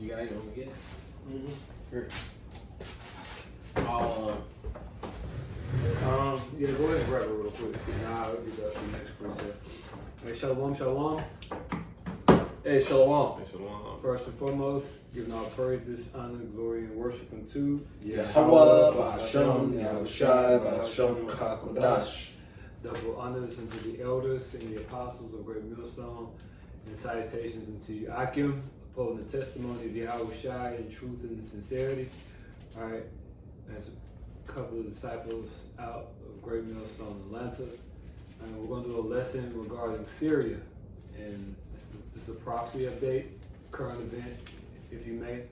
You got it? You want me to get it? Mm-hmm. Here. Yeah, go ahead and grab it real quick. Now I'll get the next precept. Hey, shalom, shalom. Hey, shalom. First and foremost, giving all praises, honor, glory, and worship unto Yahweh, Ba'ashem, Yahushai, Ba'ashem, Kakodash. Double honors unto the elders and the apostles of Great Millstone, and salutations unto you, Akim, upholding the testimony of Yahushai in truth and sincerity. All right, as a couple of disciples out of Great Millstone, Atlanta, and we're going to do a lesson regarding Syria, and this is a prophecy update, current event, if you may.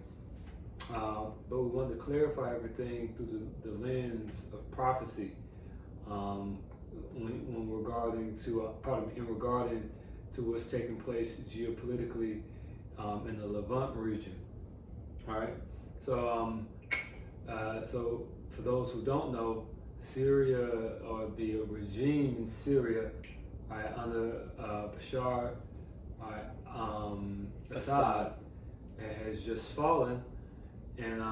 But we want to clarify everything through the lens of prophecy. When regarding to in regarding to what's taking place geopolitically in the Levant region. All right. So so for those who don't know, Syria, or the regime in Syria, under Bashar Assad, has just fallen, and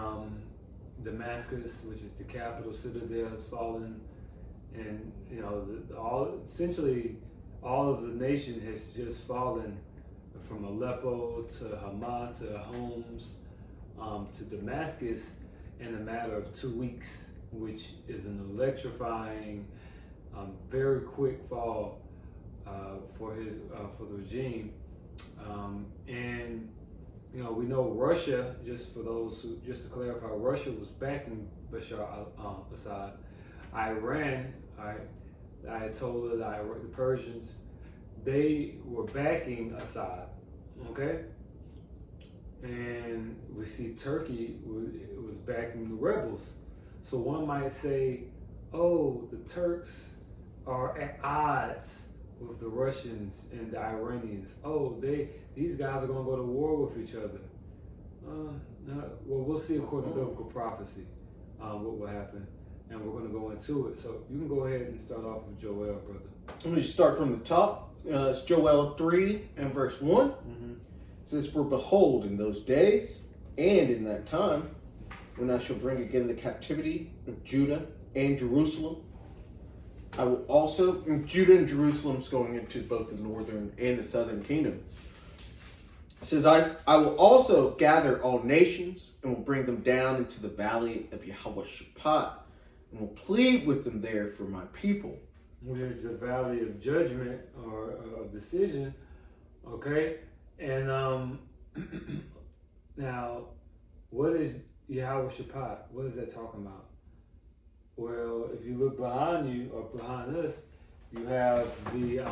Damascus, which is the capital citadel, has fallen. And you know, essentially all of the nation has just fallen, from Aleppo to Hama to Homs to Damascus, in a matter of 2 weeks, which is an electrifying, very quick fall for the regime. And you know, we know Russia. Just to clarify, Russia was backing Bashar Assad. Iran, the Ayatollah, the Persians, they were backing Assad, okay? And we see Turkey was backing the rebels. So one might say, oh, the Turks are at odds with the Russians and the Iranians. Oh, these guys are going to go to war with each other. Well, we'll see according to biblical prophecy what will happen. And we're going to go into it. So you can go ahead and start off with Joel, brother. Let me just start from the top. It's Joel 3 and verse 1. Mm-hmm. It says, "For behold, in those days and in that time, when I shall bring again the captivity of Judah and Jerusalem, I will also," and Judah and Jerusalem's going into both the northern and the southern kingdom. It says, I will also gather all nations and will bring them down into the valley of Yahweh Shaphat, and will plead with them there for my people. Which is the valley of judgment, or of decision, okay? And now, what is Yahweh Shaphat? What is that talking about? Well, if you look behind you, or behind us, you have the,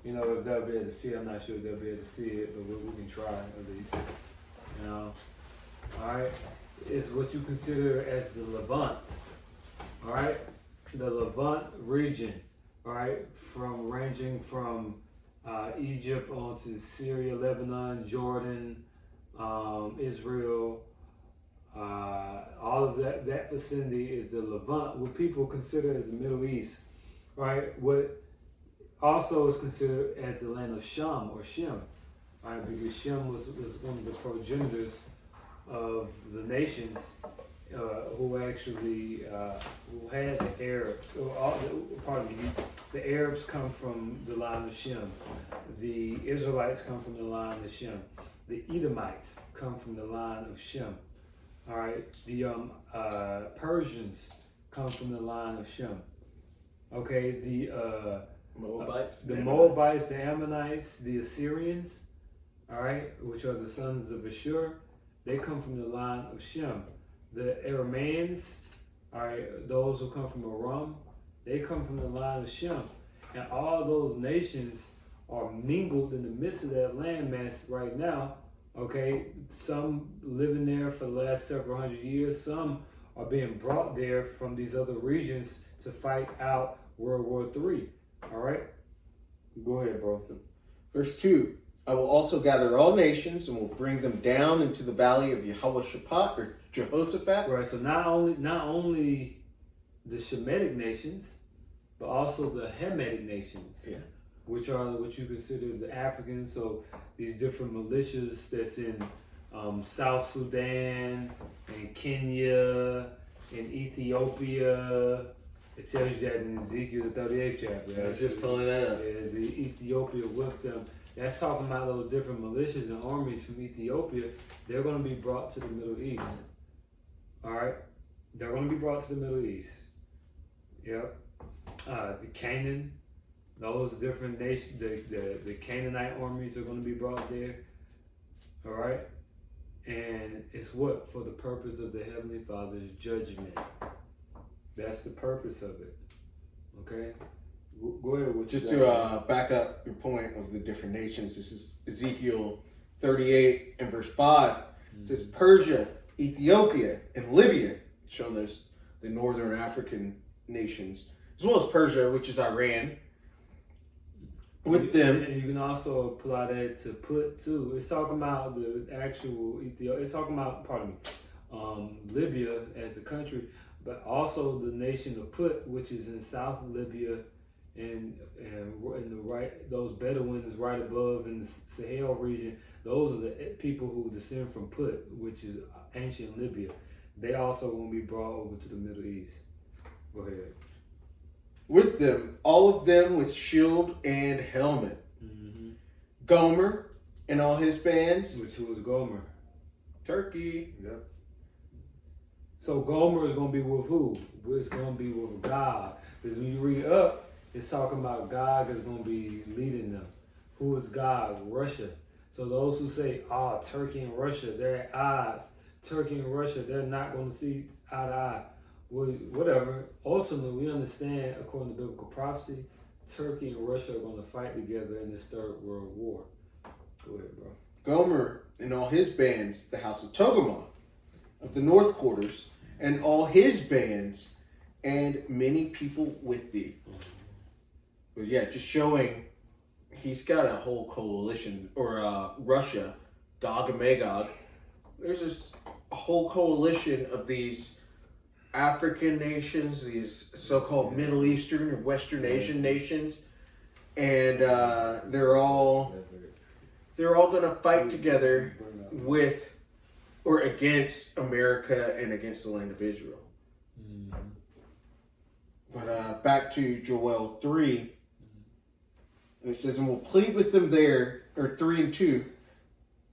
you know, if they'll be able to see it, I'm not sure if they'll be able to see it, but we can try at least. You know, all right? Is what you consider as the Levant, all right? The Levant region, all right? Ranging from Egypt on to Syria, Lebanon, Jordan, Israel, all of that vicinity is the Levant, what people consider as the Middle East, right? What also is considered as the land of Sham, or Shem, right? Because Shem was one of the progenitors of the nations who actually who had the Arabs. The Arabs come from the line of Shem. The Israelites come from the line of Shem. The Edomites come from the line of Shem. All right. The Persians come from the line of Shem. Okay. The Moabites, Moabites, the Ammonites, the Assyrians, all right, which are the sons of Ashur, they come from the line of Shem. The Arameans, all right, those who come from Aram, they come from the line of Shem. And all those nations are mingled in the midst of that landmass right now, okay? Some living there for the last several hundred years. Some are being brought there from these other regions to fight out World War III, all right? Go ahead, bro. Verse 2, I will also gather all nations and will bring them down into the valley of Yahweh Shaphat, or Jehoshaphat. Right, so not only the Shemitic nations, but also the Hamitic nations, Yeah. which are what you consider the Africans. So these different militias that's in South Sudan, and Kenya, and Ethiopia. It tells you that in Ezekiel the 38th chapter. I was just pulling that up. As Ethiopia with them. That's talking about those different militias and armies from Ethiopia. They're going to be brought to the Middle East. All right? They're going to be brought to the Middle East. Yep. The Canaan, those different nations, the Canaanite armies are going to be brought there. All right? And it's what? For the purpose of the Heavenly Father's judgment. That's the purpose of it. Okay? Go ahead. Just to back up your point of the different nations, this is Ezekiel 38 and verse 5. It says Persia, Ethiopia, and Libya, showing us the northern African nations, as well as Persia, which is Iran. With them, and you can also apply that to Put too. It's talking about the actual Ethiopia. It's talking about, Libya as the country, but also the nation of Put, which is in South Libya, and in the right, those Bedouins right above in the Sahel region. Those are the people who descend from Put, which is ancient Libya. They also going to be brought over to the Middle East. Go ahead. With them, all of them with shield and helmet. Mm-hmm. Gomer and all his bands. Which was Gomer? Turkey. Yep. So Gomer is going to be with who? It's going to be with God. Because when you read up, it's talking about God is going to be leading them. Who is God? Russia. So those who say, Turkey and Russia, they're at odds. Turkey and Russia, they're not going to see eye to eye. Well, whatever. Ultimately, we understand, according to biblical prophecy, Turkey and Russia are going to fight together in this Third World War. Go ahead, bro. Gomer and all his bands, the house of Togarmah, of the north quarters, and all his bands, and many people with thee. Mm-hmm. But yeah, just showing he's got a whole coalition, or Russia, Gog and Magog. There's just a whole coalition of these African nations, these so-called Middle Eastern or Western Asian nations, and they're all going to fight together with or against America and against the land of Israel. Mm-hmm. But back to Joel 3, and it says, and we'll plead with them there, or 3 and 2,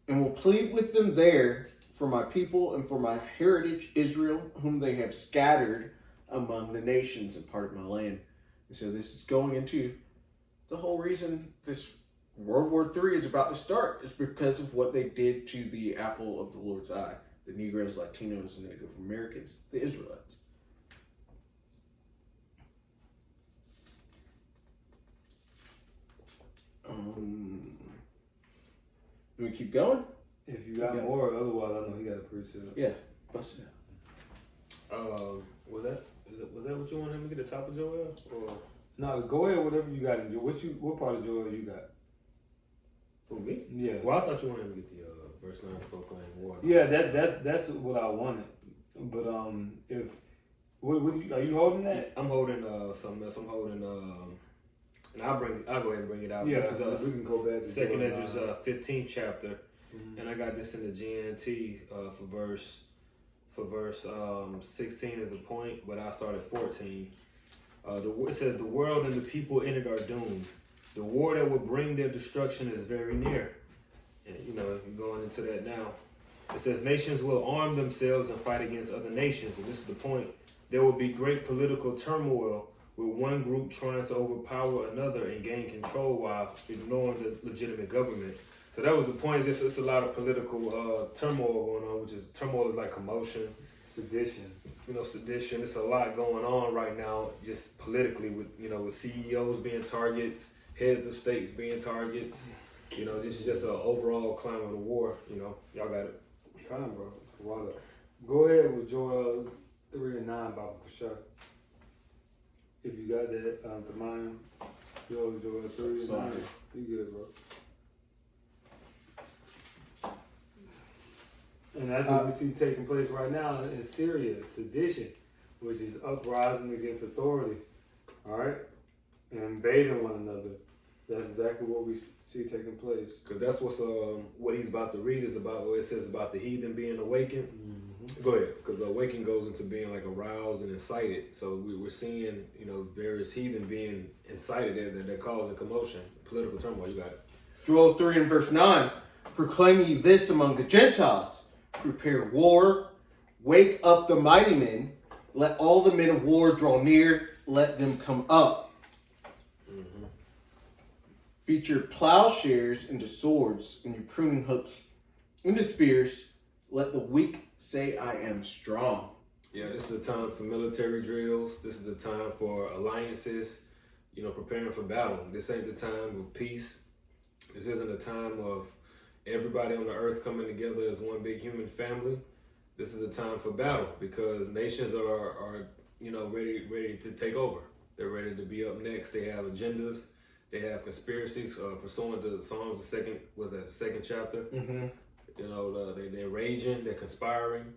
and we'll plead with them there for my people and for my heritage Israel, whom they have scattered among the nations and part of my land. And so this is going into the whole reason this World War III is about to start. Is because of what they did to the apple of the Lord's eye. The Negroes, Latinos, and Native Americans, the Israelites. Do we keep going? If you got more, otherwise I know he got a precept. Yeah, bust it out. Was that what you wanted him to get the top of Joel? Or no, go ahead. Whatever you got in Joel. What part of Joel you got? Who, me? Yeah. Well, I thought you wanted him to get the verse 9 proclaim war. Yeah, that's what I wanted. But if are you holding that? I'm holding something else. I'm holding and I'll go ahead and bring it out. Yeah, this is we can go back to Second Ezra's 15th chapter. Mm-hmm. And I got this in the GNT for verse 16 is the point, but I started 14. It says, the world and the people in it are doomed. The war that will bring their destruction is very near. And, you're going into that now. It says, nations will arm themselves and fight against other nations. And this is the point. There will be great political turmoil with one group trying to overpower another and gain control while ignoring the legitimate government. So that was the point. It's a lot of political turmoil going on, turmoil is like commotion, sedition. Sedition. It's a lot going on right now, just politically with CEOs being targets, heads of states being targets. This is just an overall climate of the war. Y'all got it. Come on, bro. Go ahead with Joel 3 and 9, Baba Kushar. If you got that to mind, Joel 3 and 9. You good, bro. And that's what we see taking place right now in Syria, sedition, which is uprising against authority, all right, and invading one another. That's exactly what we see taking place. Because that's what he's about to read is about what it says about the heathen being awakened. Mm-hmm. Go ahead, because awakened goes into being like aroused and incited. So we're seeing, various heathen being incited there that they're causing commotion, political turmoil. You got it. Joel 3 and verse 9. Proclaim ye this among the Gentiles. Prepare war. Wake up the mighty men. Let all the men of war draw near. Let them come up. Mm-hmm. Beat your plowshares into swords and your pruning hooks into spears. Let the weak say, I am strong. Yeah, this is a time for military drills. This is a time for alliances, preparing for battle. This ain't the time of peace. This isn't a time of everybody on the earth coming together as one big human family. This is a time for battle because nations are ready to take over. They're ready to be up next. They have agendas. They have conspiracies pursuant to Psalms, the second chapter. Mm-hmm. They're raging. They're conspiring.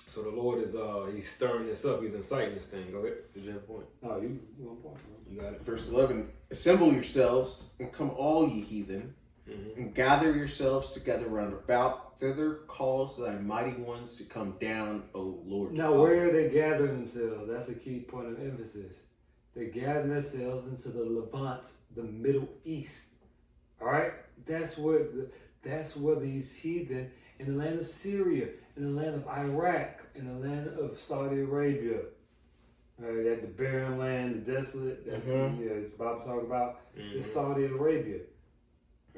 So the Lord is he's stirring this up. He's inciting this thing. Go ahead. Did you have a point? Oh, you one point. You got it. Verse 11. Assemble yourselves and come all ye heathen, and gather yourselves together round about. Thither calls thy mighty ones to come down, O Lord. Now, where are they gathering themselves? That's a key point of emphasis. They gather themselves into the Levant, the Middle East. All right, that's where these heathen in the land of Syria, in the land of Iraq, in the land of Saudi Arabia, that the barren land, the desolate. That's as Bob talked about. Mm-hmm. It's Saudi Arabia.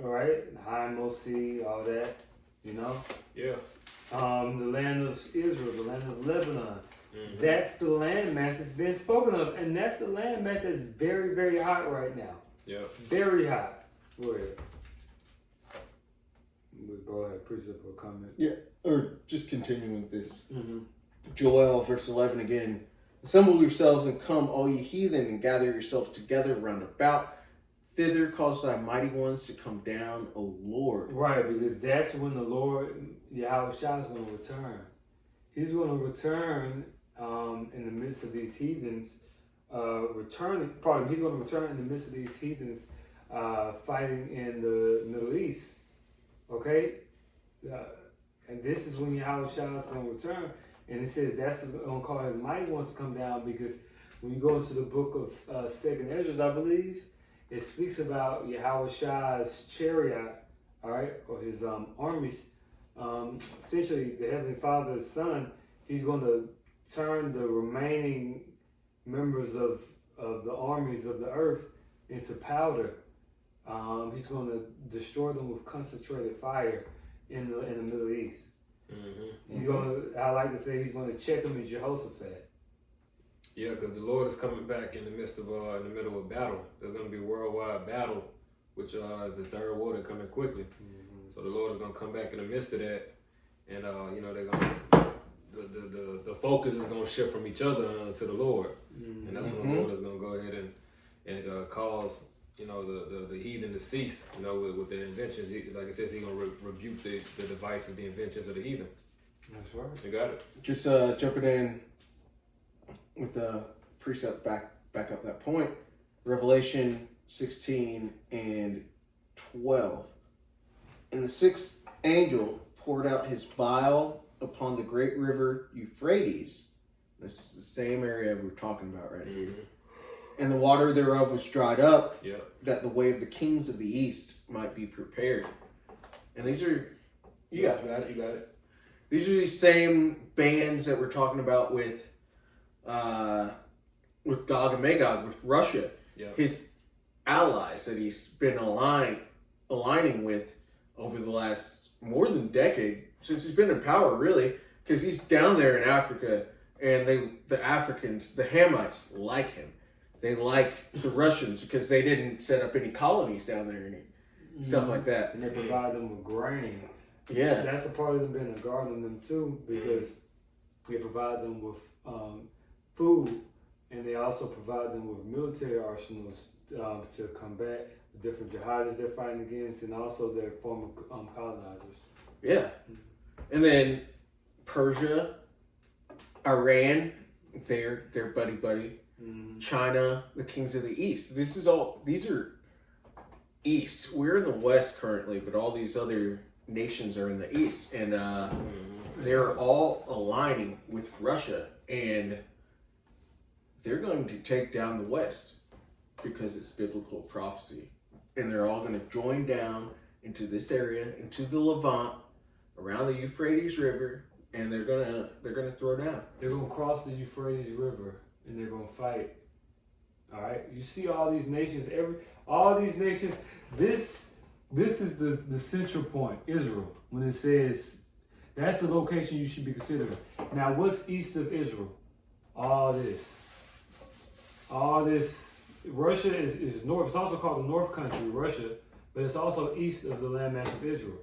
All right, high Mosi, all that. Yeah. The land of Israel, the land of Lebanon. Mm-hmm. That's the landmass that's been spoken of, and that's the landmass that's very, very hot right now. Yeah. Very hot. Go ahead. Go ahead, precept or comment. Yeah, or just continuing with this. Mm-hmm. Joel, verse 11 again. Assemble yourselves and come, all ye heathen, and gather yourselves together round about. Thither cause thy mighty ones to come down, O Lord. Right, because that's when the Lord, Yahweh Shah, is going to return. He's going to return in the midst of these heathens, he's going to return in the midst of these heathens fighting in the Middle East. Okay? And this is when Yahweh Shah is going to return. And it says that's what's going to cause his mighty ones to come down, because when you go into the book of 2nd Ezra, I believe, it speaks about Yahweh Shah's chariot, all right, or his armies. Essentially, the Heavenly Father's son, he's going to turn the remaining members of the armies of the earth into powder. He's going to destroy them with concentrated fire in the Middle East. Mm-hmm. He's going to, I like to say, he's going to check him in Jehoshaphat. Yeah, because the Lord is coming back in the midst of, in the middle of battle. There's going to be a worldwide battle, which is the third war that's coming quickly. Mm-hmm. So the Lord is going to come back in the midst of that, and they're going to, the focus is going to shift from each other to the Lord, and that's when the Lord is going to go ahead and cause the heathen to cease, with their inventions. Like it says, he's going to rebuke the devices, the inventions of the heathen. That's right. You got it. Just jumping in with the precept back up that point. Revelation 16 and 12. And the sixth angel poured out his vial upon the great river Euphrates. This is the same area we're talking about right here. And the water thereof was dried up, that the way of the kings of the east might be prepared. And these are, you got it. These are these same bands that we're talking about with Gog and Magog, with Russia. His allies that he's been aligning with over the last more than decade, since he's been in power, really, because he's down there in Africa, and the Africans, the Hamites, like him. They like the Russians because they didn't set up any colonies down there and stuff like that. And they provide them with grain. Yeah. That's a part of them being a guard in them too, because they provide them with food, and they also provide them with military arsenals to combat the different jihadis they're fighting against, and also their former colonizers. Yeah. And then Persia, Iran, they're buddy. China, the kings of the east. These are east. We're in the west currently, but all these other nations are in the east, and they're all aligning with Russia, and they're going to take down the west because it's biblical prophecy, and they're all going to join down into this area, into the Levant, around the Euphrates River, and they're gonna throw down. They're gonna cross the Euphrates River and they're gonna fight. All right, you see all these nations, all these nations. This is the central point, Israel. When it says that's the location you should be considering. Now, what's east of Israel? All this. Russia is north. It's also called the North Country, Russia, but it's also east of the landmass of Israel.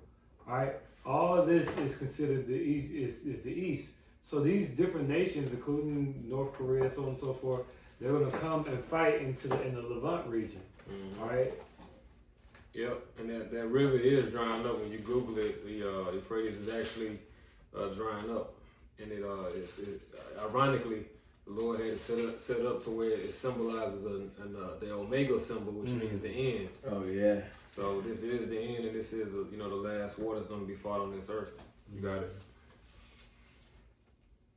All right, all of this is considered the east. Is the east. So these different nations, including North Korea, so on and so forth, they're going to come and fight in the Levant region. All right. Yep, and that river is drying up. When you Google it, the Euphrates is actually drying up, and it's ironically, the Lord had it set up to where it symbolizes the Omega symbol, which means the end. Oh yeah. So this is the end, and this is the last water's going to be fought on this earth. You got it.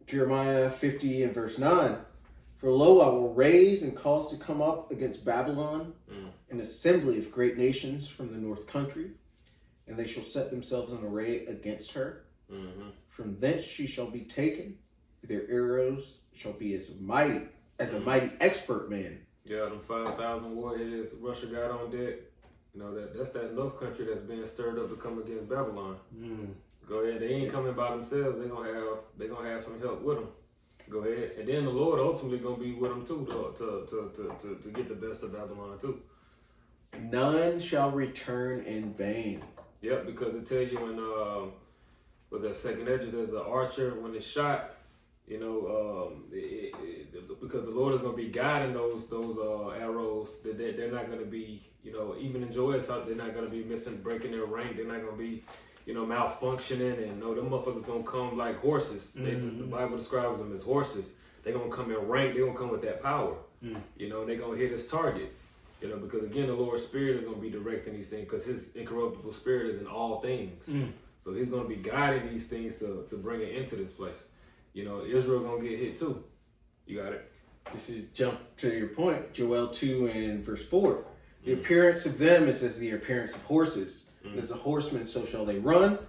Jeremiah 50 and verse 9. For lo, I will raise and cause to come up against Babylon an assembly of great nations from the north country, and they shall set themselves in array against her. From thence she shall be taken. Their arrows shall be as a mighty expert man. Yeah, them 5,000 warheads Russia got on deck. That's that north country that's being stirred up to come against Babylon. Go ahead. They ain't coming by themselves. They gonna have some help with them. Go ahead. And then the Lord ultimately gonna be with them too, to get the best of Babylon too. None shall return in vain. Yep, because it tell you when was that second edges as an archer when it's shot, because the Lord is gonna be guiding those arrows. They're not gonna be, even in Joel talk, they're not gonna be breaking their rank. They're not gonna be, malfunctioning, and them motherfuckers gonna come like horses. The Bible describes them as horses. They're gonna come in rank. They're gonna come with that power. And they're gonna hit his target. Because again, the Lord's Spirit is gonna be directing these things, because His incorruptible Spirit is in all things. So He's gonna be guiding these things to bring it into this place. Israel gonna get hit too. You got it. This is jump to your point, Joel 2 and verse 4. The appearance of them is as the appearance of horses. As a horseman, so shall they run.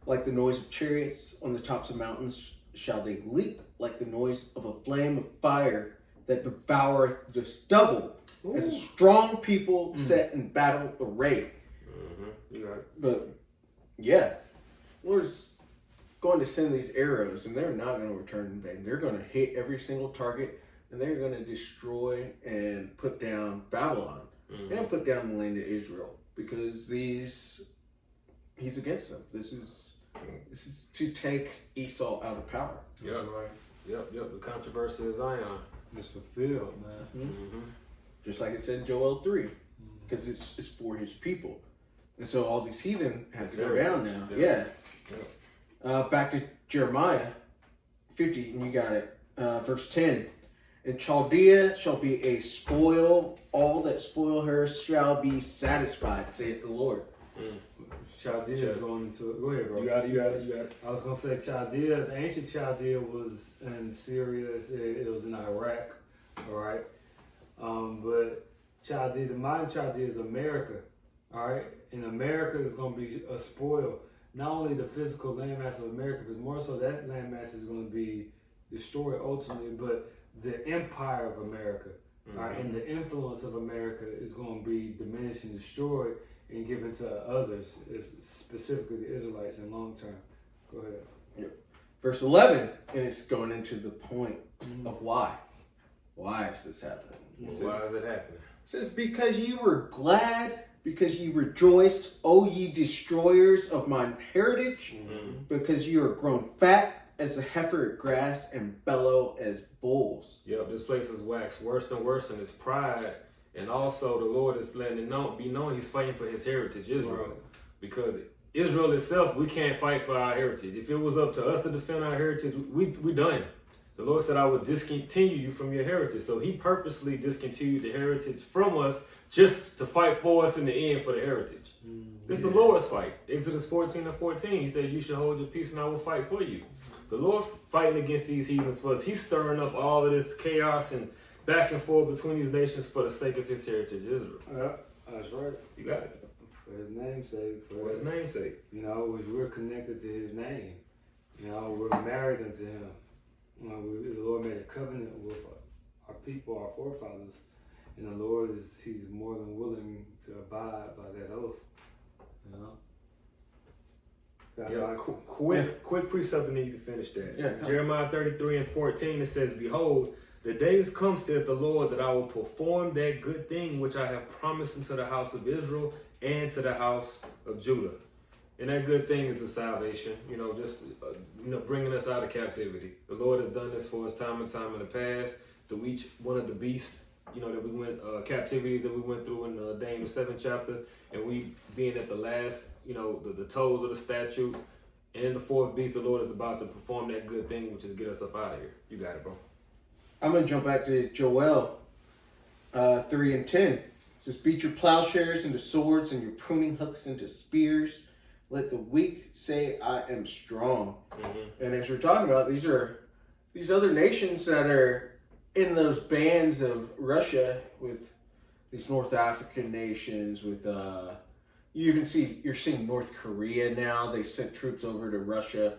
Like the noise of chariots on the tops of mountains shall they leap. Like the noise of a flame of fire that devoureth the stubble. As a strong people set in battle array. You got it. But, yeah. Lord's going to send these arrows, and they're not going to return in vain. They're going to hit every single target, and they're going to destroy and put down Babylon. And put down the land of Israel, because he's against them. This is to take Esau out of power. Yep. Right. Yep. The controversy of Zion is fulfilled, man. Just like it said in Joel 3, because it's for his people. And so all these heathen have to go down now. Yeah. Back to Jeremiah 50, and you got it. Verse 10. And Chaldea shall be a spoil. All that spoil her shall be satisfied, saith the Lord. Chaldea is going into it. Go ahead, bro. You got it. I was going to say Chaldea, the ancient Chaldea was in Syria. It was in Iraq, all right? But Chaldea, the modern Chaldea is America, all right? And America is going to be a spoil. Not only the physical landmass of America, but more so that landmass is going to be destroyed ultimately, but the empire of America, all right, and the influence of America is going to be diminished and destroyed and given to others, specifically the Israelites in long term. Go ahead. Yep. Verse 11, and it's going into the point of why. Why is this happening? Why is it happening? It says, because ye were glad, because ye rejoiced, O ye destroyers of mine heritage, because ye are grown fat as the heifer at grass and bellow as bulls. Yep, this place is waxed worse and worse in its pride, and also the Lord is letting it be known He's fighting for His heritage, Israel, because Israel itself, we can't fight for our heritage. If it was up to us to defend our heritage, we done. The Lord said, I will discontinue you from your heritage. So he purposely discontinued the heritage from us just to fight for us in the end for the heritage. It's the Lord's fight. Exodus 14:14. He said, you should hold your peace and I will fight for you. The Lord fighting against these heathens for us. He's stirring up all of this chaos and back and forth between these nations for the sake of his heritage, Israel. Yeah, that's right. You got it. For his name's sake. For his name's sake. You know, which we're connected to his name. You know, we're married unto him. You know, the Lord made a covenant with our people, our forefathers. And the Lord he's more than willing to abide by that oath. You know? Yeah, quick precept and then you can finish that. Yeah. Jeremiah 33:14, it says, behold, the days come, saith the Lord, that I will perform that good thing which I have promised unto the house of Israel and to the house of Judah. And that good thing is the salvation, just bringing us out of captivity. The Lord has done this for us time and time in the past. To each one of the beasts, that we went captivities that we went through in Daniel 7th chapter, and we being at the last, the toes of the statue, and the fourth beast, the Lord is about to perform that good thing, which is get us up out of here. You got it, bro. I'm going to jump back to Joel 3:10. It says, beat your plowshares into swords and your pruning hooks into spears. Let the weak say, I am strong. Mm-hmm. And as we're talking about, these are these other nations that are in those bands of Russia with these North African nations with you're seeing North Korea now. They sent troops over to Russia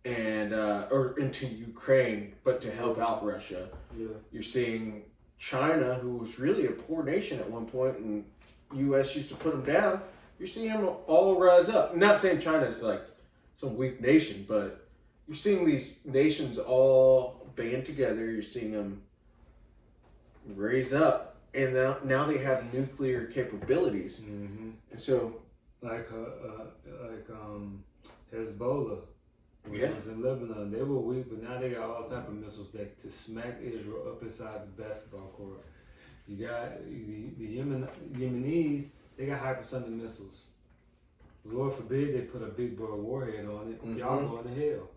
and or into Ukraine, but to help out Russia. Yeah. You're seeing China, who was really a poor nation at one point, and U.S. used to put them down. You're seeing them all rise up. I'm not saying China's like some weak nation, but you're seeing these nations all band together. You're seeing them raise up, and now they have nuclear capabilities. Mm-hmm. And so, like Hezbollah, which Yeah. was in Lebanon, they were weak, but now they got all type of missiles that to smack Israel up inside the basketball court. You got the Yemenis, they got hypersonic missiles. Lord forbid they put a big bird warhead on it. Mm-hmm. Y'all going to hell.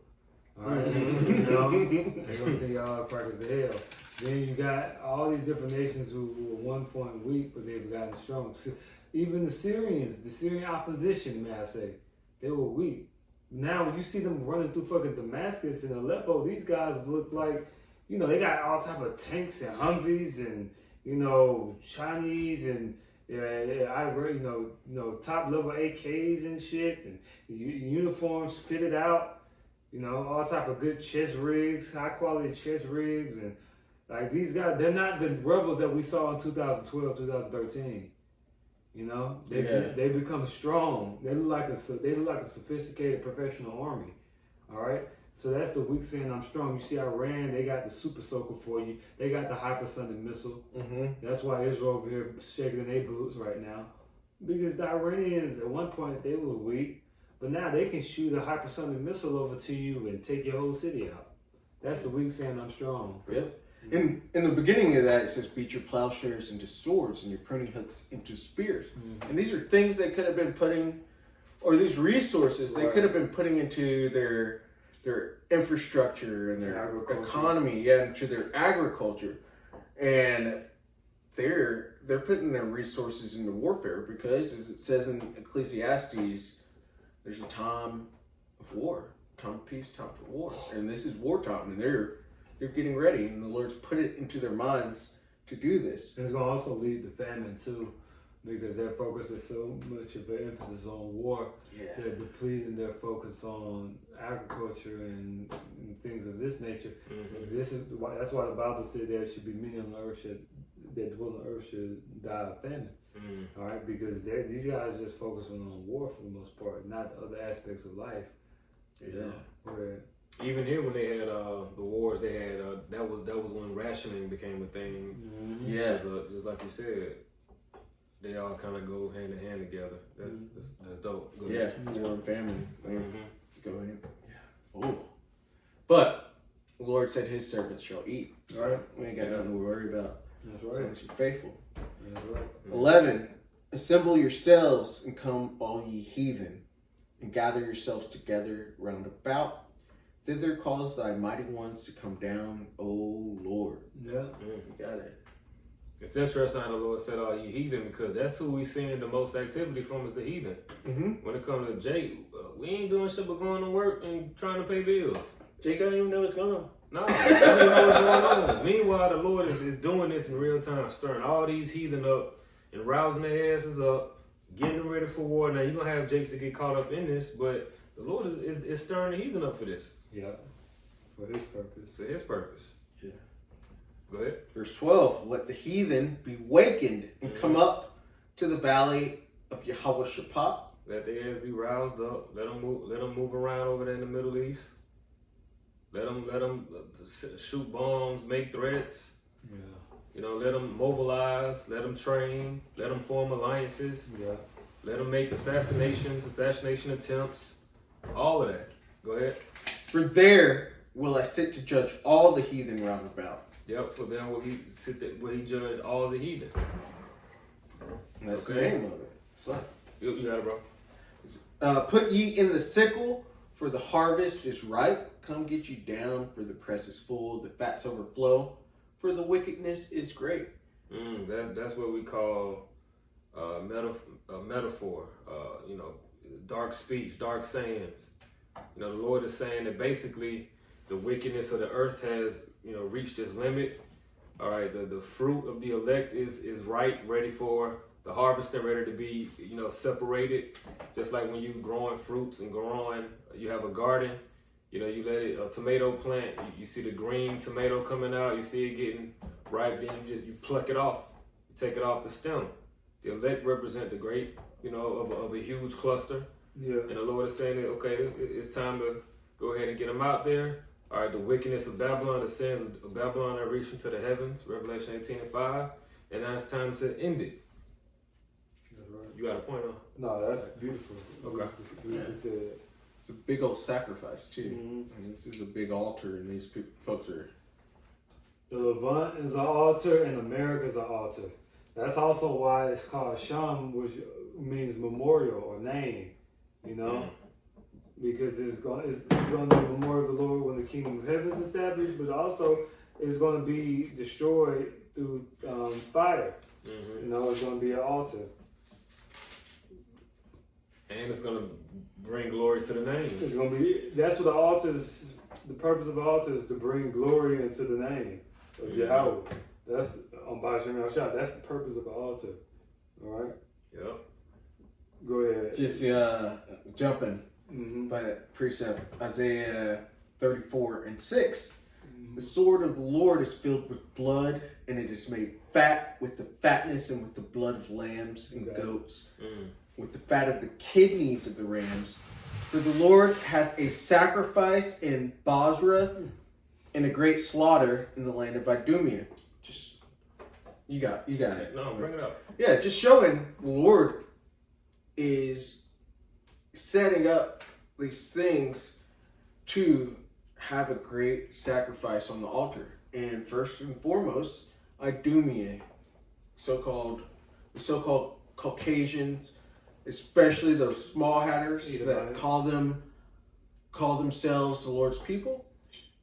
All right, they're gonna send y'all crackers to hell. Then you got all these different nations who were at one point weak, but they've gotten strong. So even the Syrians, the Syrian opposition, may I say, they were weak. Now when you see them running through fucking Damascus and Aleppo, these guys look like, they got all type of tanks and Humvees and Chinese and top level AKs and shit and uniforms fitted out. All type of good chest rigs, high quality chest rigs, and like these guys, they're not the rebels that we saw in 2012, 2013. They become strong. They look like a sophisticated professional army. All right, so that's the weak saying I'm strong. You see, Iran, they got the super soaker for you. They got the hypersonic missile. mm-hmm. That's why Israel over here shaking their boots right now, because the Iranians at one point they were weak, but now they can shoot a hypersonic missile over to you and take your whole city out. That's the weak saying I'm strong. Yeah. In the beginning of that, it says, beat your plowshares into swords and your pruning hooks into spears. Mm-hmm. And these are things they could have been putting, or these resources they could have been putting into their infrastructure and their economy, into their agriculture. And they're putting their resources into warfare because, as it says in Ecclesiastes, there's a time of war, time of peace, time for war. And this is wartime, and they're getting ready, and the Lord's put it into their minds to do this. And it's going to also lead to famine too, because their focus is so much of an emphasis on war. Yeah. They're depleting their focus on agriculture and things of this nature. Mm-hmm. That's why the Bible said there should be many on the earth that dwell on the earth should die of famine. Mm-hmm. All right, because these guys just focusing on war for the most part, not the other aspects of life. Where Even here, when they had the wars, they had that was when rationing became a thing. mm-hmm. Yeah. Just like you said, they all kind of go hand in hand together. That's dope. Go Yeah, ahead. war and famine. Mm-hmm. Go ahead. Yeah. Oh. But the Lord said his servants shall eat. All right. We ain't got nothing to worry about. That's As right. long as you're faithful. That's right. 11. Assemble yourselves and come, all ye heathen, and gather yourselves together round about. Thither calls thy mighty ones to come down, O Lord. Yeah. You got it. It's interesting how the Lord said, "All you heathen," because that's who we seeing the most activity from is the heathen. Mm-hmm. When it comes to Jake, we ain't doing shit but going to work and trying to pay bills. Jake don't even know what's going on. No, I don't even know what's going on. Meanwhile, the Lord is doing this in real time, stirring all these heathen up and rousing their asses up, getting them ready for war. Now, you're going to have Jakes to get caught up in this, but the Lord is stirring the heathen up for this. Yeah. For his purpose. For his purpose. Yeah. Go ahead. Verse 12, let the heathen be wakened and come up to the valley of Yehoshaphat. Let their ass be roused up. Let them move around over there in the Middle East. Let them shoot bombs, make threats. Yeah. You know, let them mobilize. Let them train. Let them form alliances. Yeah. Let them make assassination attempts. All of that. Go ahead. For there will I sit to judge all the heathen round about. Yep. For then will he sit there, will he judge all the heathen? And that's the Okay. name of it. So, You got it, bro. put ye in the sickle, for the harvest is ripe. Come get you down, for the press is full, the fats overflow, for the wickedness is great. That's what we call metaphor. You know, dark speech, dark sayings. You know, the Lord is saying that basically the wickedness of the earth has, you know, reached its limit. All right, the fruit of the elect is ripe, ready for the harvest and ready to be, you know, separated. Just like when you growing fruits and you have a garden, you know, you let it, a tomato plant, you see the green tomato coming out, you see it getting ripe, then you pluck it off, you take it off the stem. The elect represent the grape, you know, of a huge cluster. Yeah. And the Lord is saying that, okay, it's time to go ahead and get them out there. All right, the wickedness of Babylon, the sins of Babylon are reaching to the heavens, Revelation 18:5, and now it's time to end it. That's right. You got a point on? No, that's beautiful. Okay. Beautiful said. It's a big old sacrifice, too. Mm-hmm. And this is a big altar, and these folks are... The Levant is an altar and America is an altar. That's also why it's called Sham, which means memorial or name, you know? Because it's going to be the memorial of the Lord when the kingdom of heaven is established, but also it's going to be destroyed through fire. Mm-hmm. You know, it's going to be an altar. And it's going to bring glory to the name. It's going to be, that's what the altars, the purpose of the altar is to bring glory into the name of Yahweh. That's on Bajim Shah. That's the purpose of the altar. All right? Yep. Go ahead. Just jumping Mm-hmm. by that precept, Isaiah 34:6. Mm-hmm. The sword of the Lord is filled with blood, and it is made fat with the fatness and with the blood of lambs and goats, with the fat of the kidneys of the rams. For the Lord hath a sacrifice in Basra, and a great slaughter in the land of Idumea. Just you got it. No, bring it up. Yeah, just showing the Lord is setting up these things to have a great sacrifice on the altar. And first and foremost, Idumea, so-called Caucasians, especially those small hatters that call themselves the Lord's people,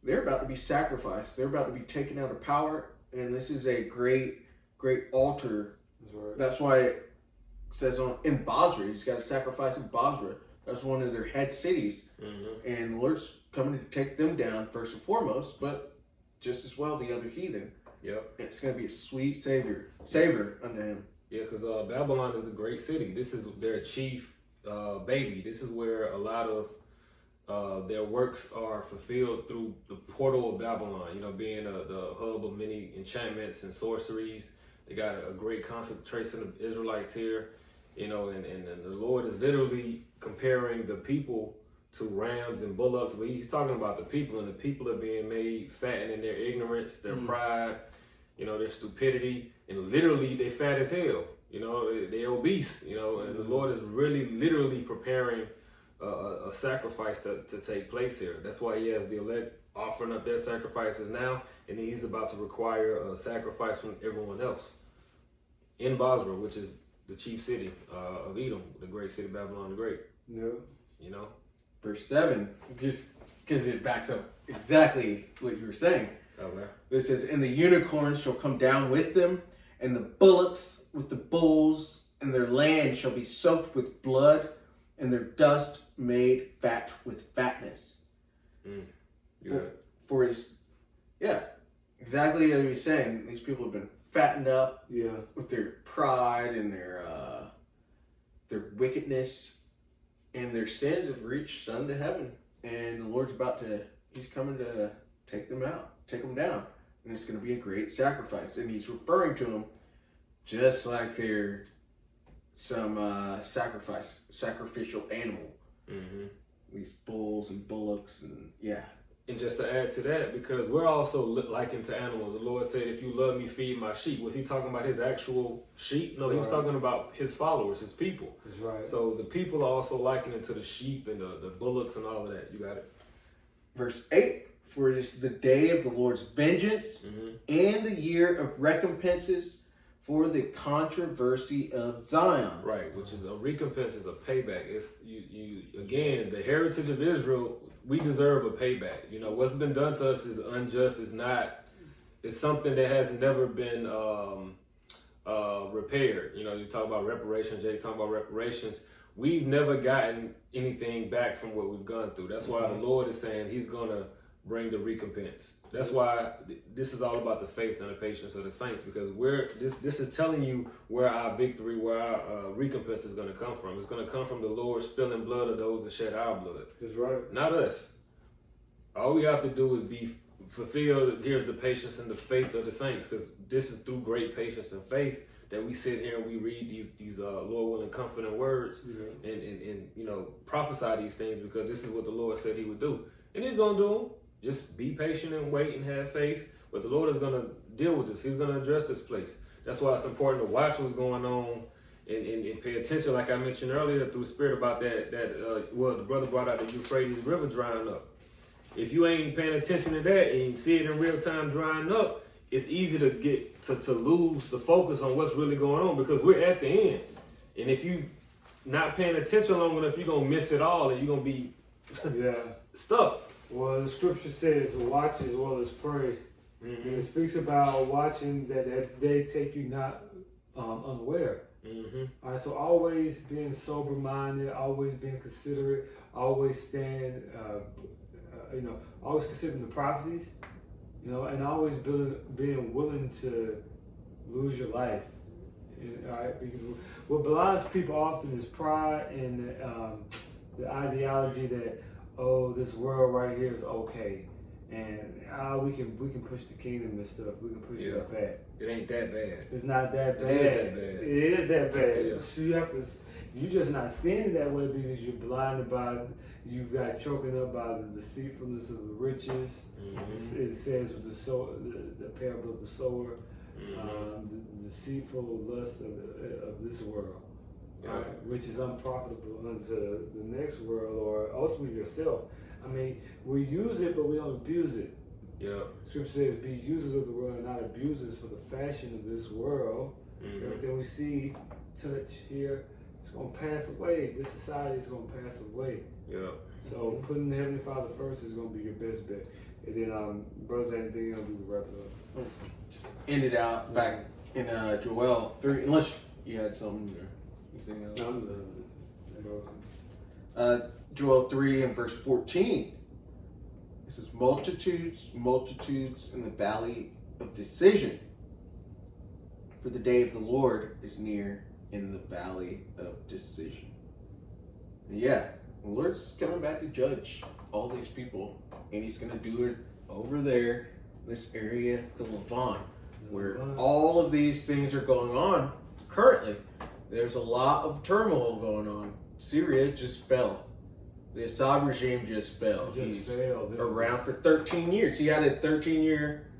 they're about to be sacrificed. They're about to be taken out of power, and this is a great altar. That's right. That's why it says in Basra, he's got a sacrifice in Basra. That's one of their head cities. Mm-hmm. And the Lord's coming to take them down first and foremost, but just as well the other heathen. Yep. It's going to be a sweet savor unto him. Yeah, because Babylon is a great city. This is their chief baby. This is where a lot of their works are fulfilled through the portal of Babylon, you know, being the hub of many enchantments and sorceries. They got a great concentration of Israelites here, you know, and the Lord is literally comparing the people to rams and bullocks. But he's talking about the people, and the people are being made fat in their ignorance, their pride, you know, their stupidity, and literally they fat as hell, you know, they're obese, you know, and the Lord is really literally preparing a sacrifice to take place here. That's why he has the elect offering up their sacrifices now, and he's about to require a sacrifice from everyone else in Basra, which is the chief city of Edom, the great city of Babylon the Great. Yeah. You know? Verse 7, just because it backs up exactly what you were saying. Okay. It says, and the unicorns shall come down with them, and the bullocks with the bulls, and their land shall be soaked with blood, and their dust made fat with fatness. For his, exactly as he's saying, these people have been fattened up with their pride and their wickedness, and their sins have reached unto heaven. And the Lord's he's coming to take them out, take them down. And it's going to be a great sacrifice. And he's referring to them just like they're some sacrificial animal. Mm-hmm. These bulls and bullocks and And just to add to that, because we're also likened to animals. The Lord said, if you love me, feed my sheep. Was he talking about his actual sheep? No, he was talking about his followers, his people. That's right. So the people are also likened to the sheep and the bullocks and all of that. You got it? Verse 8, for it is the day of the Lord's vengeance and the year of recompenses for the controversy of Zion. Right, which is a recompense, is a payback. It's you again, the heritage of Israel, we deserve a payback. You know, what's been done to us is unjust, it's something that has never been repaired. You know, you talk about reparations, Jay talking about reparations. We've never gotten anything back from what we've gone through. That's why the Lord is saying he's gonna bring the recompense. That's why this is all about the faith and the patience of the saints, because this is telling you where our victory, where our recompense is going to come from. It's going to come from the Lord spilling blood of those that shed our blood. That's right. Not us. All we have to do is be fulfilled. Here's the patience and the faith of the saints, because this is through great patience and faith that we sit here and we read these Lord willing comforting words and you know, prophesy these things, because this is what the Lord said he would do. And he's going to do them. Just be patient and wait and have faith. But the Lord is going to deal with this. He's going to address this place. That's why it's important to watch what's going on and pay attention, like I mentioned earlier, through Spirit about the brother brought out the Euphrates River drying up. If you ain't paying attention to that and you see it in real time drying up, it's easy to get to lose the focus on what's really going on, because we're at the end. And if you not paying attention long enough, you're going to miss it all and you're going to be stuck. Well, the scripture says, watch as well as pray. And it speaks about watching that they take you not unaware. All right, so always being sober-minded, always being considerate, always stand, always considering the prophecies, and always being willing to lose your life. All right, because what blinds people often is pride and the ideology that, oh, this world right here is okay, and we can push the kingdom and stuff. We can push it back. It ain't that bad. It's not that bad. It is that bad. It is that bad. Yeah. So you're just not seeing it that way because you're blinded by, you've got choking up by the deceitfulness of the riches. It says with the parable of the sower, the deceitful lust of this world. Right, which is unprofitable unto the next world, or ultimately yourself. I mean, we use it, but we don't abuse it. Yeah. Scripture says, "Be users of the world and not abusers, for the fashion of this world." Everything we see, touch, hear, it's going to pass away. This society is going to pass away. Yeah. So putting the Heavenly Father first is going to be your best bet. And then, brothers, anything you want to do to wrap it up? Just end it out back in Joel 3, unless you had something there. Joel 3 and verse 14. It says, multitudes in the valley of decision, for the day of the Lord is near in the valley of decision. And the Lord's coming back to judge all these people, and he's going to do it over there, this area, the Levant, where all of these things are going on currently. There's a lot of turmoil going on. Syria just fell. The Assad regime just fell. He's around for 13 years. He had a 13-year...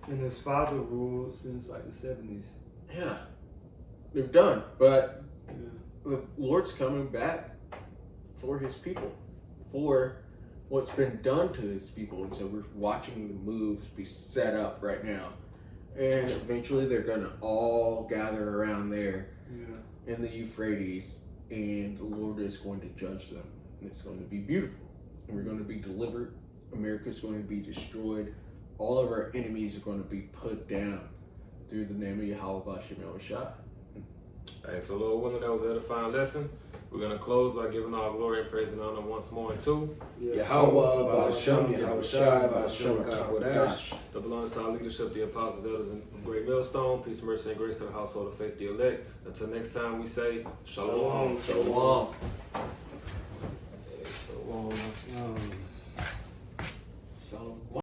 And his father ruled since like the 70s. Yeah. They're done. But the Lord's coming back for his people. For what's been done to his people. And so we're watching the moves be set up right now. And eventually they're going to all gather around there. In the Euphrates, and the Lord is going to judge them, and it's going to be beautiful, and we're going to be delivered America's going to be destroyed. All of our enemies are going to be put down through the name of Yahweh Bashem Yahushua. Hey, so Lord willing, that was the edifying lesson. We're going to close by giving all glory and praise and honor once more and two. Yahweh Bashem Yahushua Bashem Kakodash. That belongs to our leadership, the apostles, elders, and great millstone. Peace, mercy, and grace to the household of faith, the elect. Until next time, we say, Shalom. Shalom.